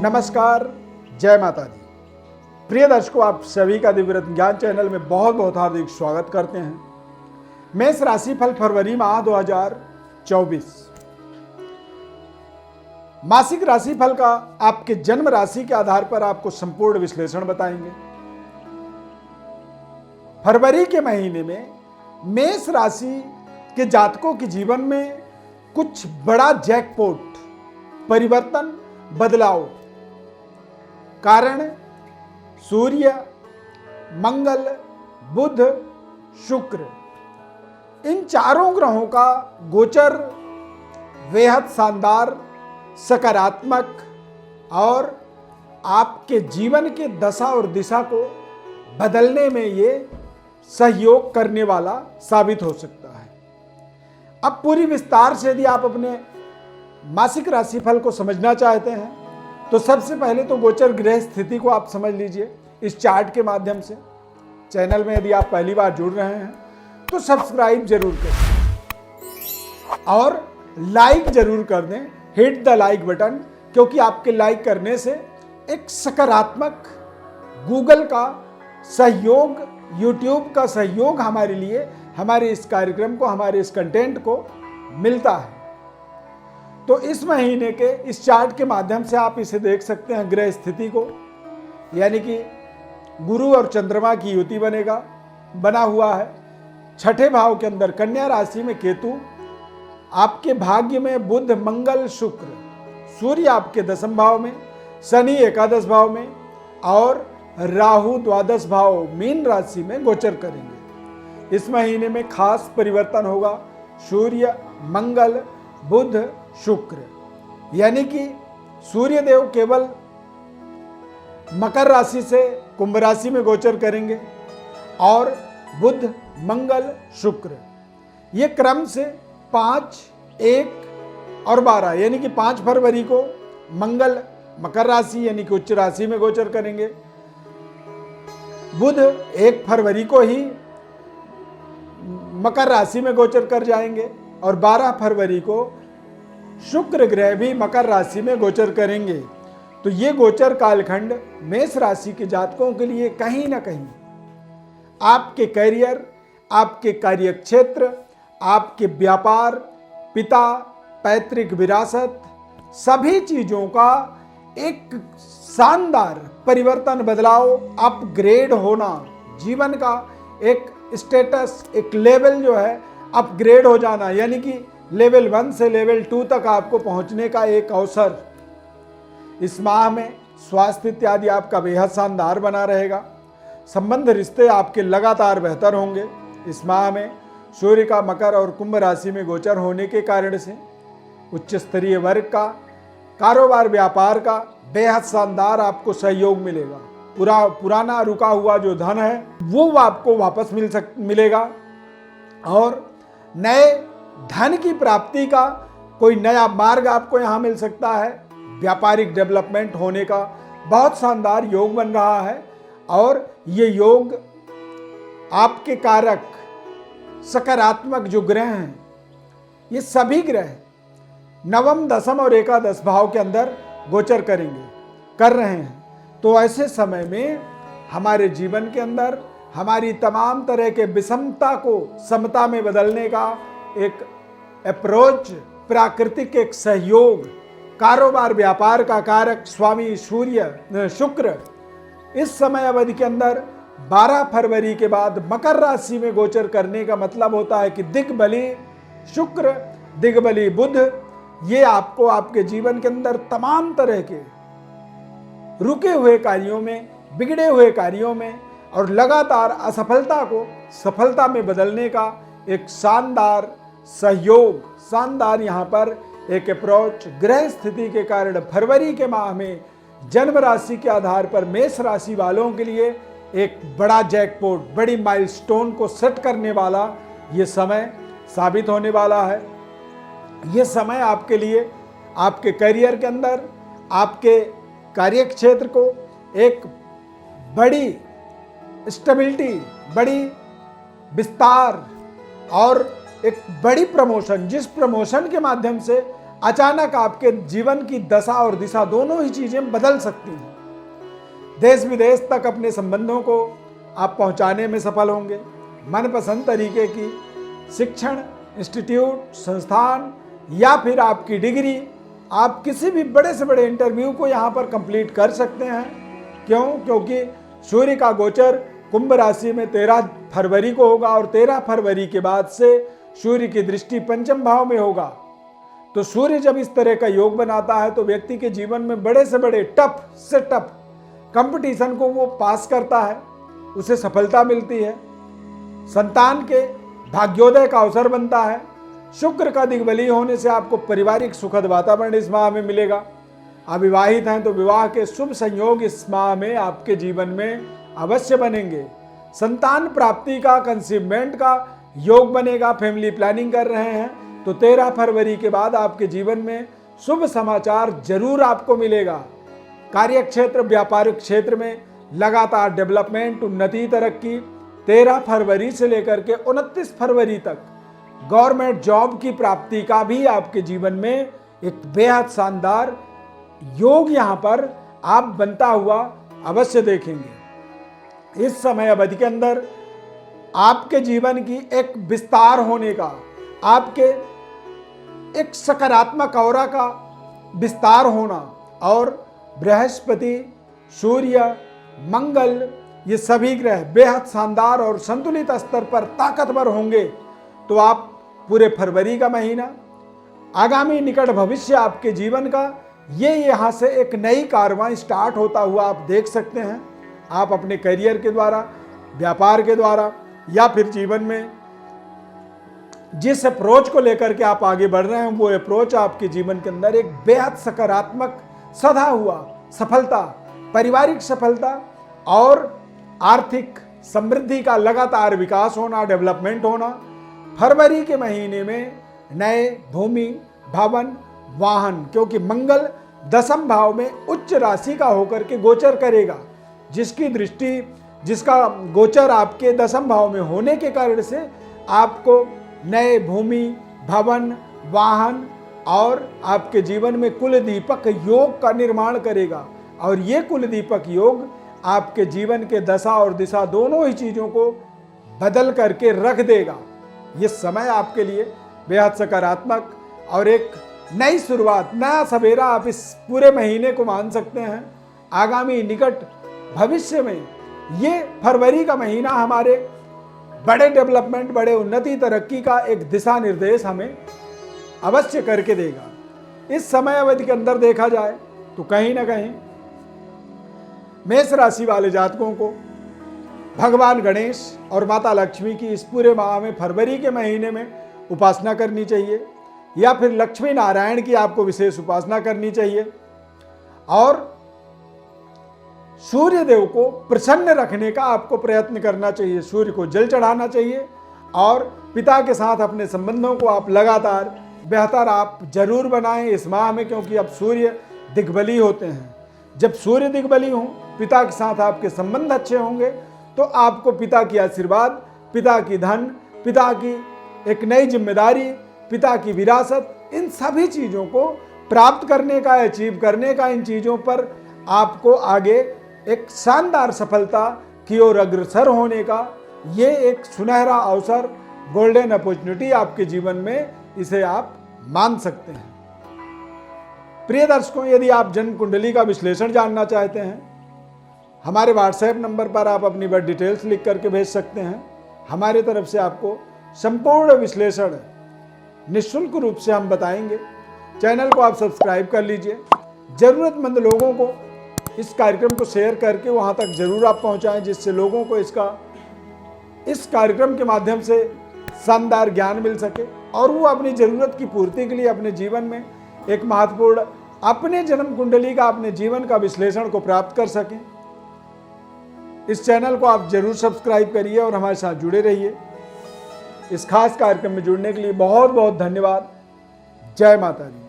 नमस्कार, जय माता दी। प्रिय दर्शकों, आप सभी का दिव्यरत्न ज्ञान चैनल में बहुत बहुत हार्दिक स्वागत करते हैं। मेष राशि फल फरवरी माह 2024 मासिक राशि फल का आपके जन्म राशि के आधार पर आपको संपूर्ण विश्लेषण बताएंगे। फरवरी के महीने में मेष राशि के जातकों के जीवन में कुछ बड़ा जैकपॉट, परिवर्तन, बदलाव, कारण सूर्य, मंगल, बुध, शुक्र, इन चारों ग्रहों का गोचर बेहद शानदार, सकारात्मक और आपके जीवन के दशा और दिशा को बदलने में ये सहयोग करने वाला साबित हो सकता है। अब पूरी विस्तार से यदि आप अपने मासिक राशिफल को समझना चाहते हैं तो सबसे पहले तो गोचर ग्रह स्थिति को आप समझ लीजिए इस चार्ट के माध्यम से। चैनल में यदि आप पहली बार जुड़ रहे हैं तो सब्सक्राइब जरूर करें और लाइक जरूर कर दें, हिट द लाइक बटन, क्योंकि आपके लाइक करने से एक सकारात्मक गूगल का सहयोग, यूट्यूब का सहयोग हमारे लिए, हमारे इस कार्यक्रम को, हमारे इस कंटेंट को मिलता है। तो इस महीने के इस चार्ट के माध्यम से आप इसे देख सकते हैं ग्रह स्थिति को, यानी कि गुरु और चंद्रमा की युति बना हुआ है। छठे भाव के अंदर कन्या राशि में केतु, आपके भाग्य में बुध, मंगल, शुक्र, सूर्य आपके दशम भाव में, शनि एकादश भाव में और राहु द्वादश भाव मीन राशि में गोचर करेंगे। इस महीने में खास परिवर्तन होगा। सूर्य, मंगल, बुध, शुक्र, यानी कि सूर्य देव केवल मकर राशि से कुंभ राशि में गोचर करेंगे और बुध, मंगल, शुक्र ये क्रम से 5, 1 और 12 यानी कि 5 फरवरी को मंगल मकर राशि यानी कि उच्च राशि में गोचर करेंगे। बुध 1 फरवरी को ही मकर राशि में गोचर कर जाएंगे और 12 फरवरी को शुक्र ग्रह भी मकर राशि में गोचर करेंगे। तो ये गोचर कालखंड मेष राशि के जातकों के लिए कहीं ना कहीं आपके करियर, आपके कार्यक्षेत्र, आपके व्यापार, पिता, पैतृक विरासत, सभी चीजों का एक शानदार परिवर्तन, बदलाव, अपग्रेड होना, जीवन का एक स्टेटस, एक लेवल जो है अपग्रेड हो जाना, यानी कि लेवल 1 से लेवल 2 तक आपको पहुंचने का एक अवसर। इस माह में स्वास्थ्य इत्यादि आपका बेहद शानदार बना रहेगा। संबंध, रिश्ते आपके लगातार बेहतर होंगे। इस माह में सूर्य का मकर और कुंभ राशि में गोचर होने के कारण से उच्च स्तरीय वर्ग का, कारोबार, व्यापार का बेहद शानदार आपको सहयोग मिलेगा। पुराना रुका हुआ जो धन है वो आपको वापस मिलेगा और नए धन की प्राप्ति का कोई नया मार्ग आपको यहाँ मिल सकता है। व्यापारिक डेवलपमेंट होने का बहुत शानदार योग बन रहा है और ये योग आपके कारक सकारात्मक जो ग्रह हैं, ये सभी ग्रह नवम, दशम और एकादश भाव के अंदर गोचर कर रहे हैं। तो ऐसे समय में हमारे जीवन के अंदर हमारी तमाम तरह के विषमता को समता में बदलने का एक अप्रोच, प्राकृतिक एक सहयोग, कारोबार व्यापार का कारक स्वामी सूर्य शुक्र इस समय अवधि के अंदर 12 फरवरी के बाद मकर राशि में गोचर करने का मतलब होता है कि दिग्बली शुक्र, दिग्बली बुध, ये आपको आपके जीवन के अंदर तमाम तरह के रुके हुए कार्यों में, बिगड़े हुए कार्यों में और लगातार असफलता को सफलता में बदलने का एक शानदार सहयोग, शानदार यहाँ पर एक अप्रोच ग्रह स्थिति के कारण फरवरी के माह में जन्म राशि के आधार पर मेष राशि वालों के लिए एक बड़ा जैकपॉट, बड़ी माइलस्टोन को सेट करने वाला ये समय साबित होने वाला है। ये समय आपके लिए, आपके करियर के अंदर, आपके कार्यक्षेत्र को एक बड़ी स्टेबिलिटी, बड़ी विस्तार और एक बड़ी प्रमोशन, जिस प्रमोशन के माध्यम से अचानक आपके जीवन की दशा और दिशा दोनों ही चीजें बदल सकती हैं। देश विदेश तक अपने संबंधों को आप पहुंचाने में सफल होंगे। मनपसंद तरीके की शिक्षण इंस्टीट्यूट, संस्थान या फिर आपकी डिग्री, आप किसी भी बड़े से बड़े इंटरव्यू को यहाँ पर कंप्लीट कर सकते हैं। क्यों? क्योंकि सूर्य का गोचर कुंभ राशि में 13 फरवरी को होगा और 13 फरवरी के बाद से सूर्य की दृष्टि पंचम भाव में होगा। तो सूर्य जब इस तरह का योग बनाता है तो व्यक्ति के जीवन में बड़े से बड़े टफ से टफ कंपटीशन को वो पास करता है, उसे सफलता मिलती है, संतान के भाग्योदय का अवसर बनता है। शुक्र का दिग्बली होने से आपको पारिवारिक सुखद वातावरण इस माह में मिलेगा। अविवाहित हैं तो विवाह के शुभ संयोग इस माह में आपके जीवन में अवश्य बनेंगे। संतान प्राप्ति का, कंसीवमेंट का योग बनेगा। फैमिली प्लानिंग कर रहे हैं तो 13 फरवरी के बाद आपके जीवन में शुभ समाचार जरूर आपको मिलेगा। कार्य क्षेत्र, व्यापारिक क्षेत्र में लगातार डेवलपमेंट, उन्नति, तरक्की। 13 फरवरी से लेकर के 29 फरवरी तक गवर्नमेंट जॉब की प्राप्ति का भी आपके जीवन में एक बेहद शानदार योग यहाँ पर आप बनता हुआ अवश्य देखेंगे। इस समय अवधि के अंदर आपके जीवन की एक विस्तार होने का, आपके एक सकारात्मक औरा का विस्तार होना और बृहस्पति, सूर्य, मंगल, ये सभी ग्रह बेहद शानदार और संतुलित स्तर पर ताकतवर होंगे। तो आप पूरे फरवरी का महीना, आगामी निकट भविष्य आपके जीवन का, ये यहाँ से एक नई कार्रवाई स्टार्ट होता हुआ आप देख सकते हैं। आप अपने करियर के द्वारा, व्यापार के द्वारा या फिर जीवन में जिस अप्रोच को लेकर के आप आगे बढ़ रहे हैं, वो अप्रोच आपके जीवन के अंदर एक बेहद सकारात्मक सधा हुआ सफलता, पारिवारिक सफलता और आर्थिक समृद्धि का लगातार विकास होना, डेवलपमेंट होना। फरवरी के महीने में नए भूमि, भवन, वाहन, क्योंकि मंगल 10वें भाव में उच्च राशि का होकर के गोचर करेगा, जिसकी दृष्टि, जिसका गोचर आपके 10वें भाव में होने के कारण से आपको नए भूमि, भवन, वाहन और आपके जीवन में कुल दीपक योग का निर्माण करेगा। और ये कुल दीपक योग आपके जीवन के दशा और दिशा दोनों ही चीज़ों को बदल करके रख देगा। ये समय आपके लिए बेहद सकारात्मक और एक नई शुरुआत, नया सवेरा आप इस पूरे महीने को मान सकते हैं। आगामी निकट भविष्य में ये फरवरी का महीना हमारे बड़े डेवलपमेंट, बड़े उन्नति, तरक्की का एक दिशा निर्देश हमें अवश्य करके देगा। इस समय अवधि के अंदर देखा जाए तो कहीं ना कहीं मेष राशि वाले जातकों को भगवान गणेश और माता लक्ष्मी की इस पूरे माह में, फरवरी के महीने में उपासना करनी चाहिए, या फिर लक्ष्मी नारायण की आपको विशेष उपासना करनी चाहिए और सूर्य देव को प्रसन्न रखने का आपको प्रयत्न करना चाहिए। सूर्य को जल चढ़ाना चाहिए और पिता के साथ अपने संबंधों को आप लगातार बेहतर आप जरूर बनाएं इस माह में, क्योंकि अब सूर्य दिग्बली होते हैं। जब सूर्य दिग्बली हों, पिता के साथ आपके संबंध अच्छे होंगे तो आपको पिता की आशीर्वाद, पिता की धन, पिता की एक नई जिम्मेदारी, पिता की विरासत, इन सभी चीज़ों को प्राप्त करने का, अचीव करने का, इन चीज़ों पर आपको आगे एक शानदार सफलता की ओर अग्रसर होने का ये एक सुनहरा अवसर, गोल्डन अपॉर्चुनिटी आपके जीवन में, इसे आप मान सकते हैं। प्रिय दर्शकों, यदि आप जन्म कुंडली का विश्लेषण जानना चाहते हैं, हमारे व्हाट्सएप नंबर पर आप अपनी बर्थ डिटेल्स लिख करके भेज सकते हैं। हमारे तरफ से आपको संपूर्ण विश्लेषण निःशुल्क रूप से हम बताएंगे। चैनल को आप सब्सक्राइब कर लीजिए। ज़रूरतमंद लोगों को इस कार्यक्रम को शेयर करके वहाँ तक जरूर आप पहुँचाएं, जिससे लोगों को इस कार्यक्रम के माध्यम से शानदार ज्ञान मिल सके और वो अपनी ज़रूरत की पूर्ति के लिए अपने जीवन में एक महत्वपूर्ण अपने जन्म कुंडली का, अपने जीवन का विश्लेषण को प्राप्त कर सकें। इस चैनल को आप जरूर सब्सक्राइब करिए और हमारे साथ जुड़े रहिए। इस खास कार्यक्रम में जुड़ने के लिए बहुत बहुत धन्यवाद। जय माता दी।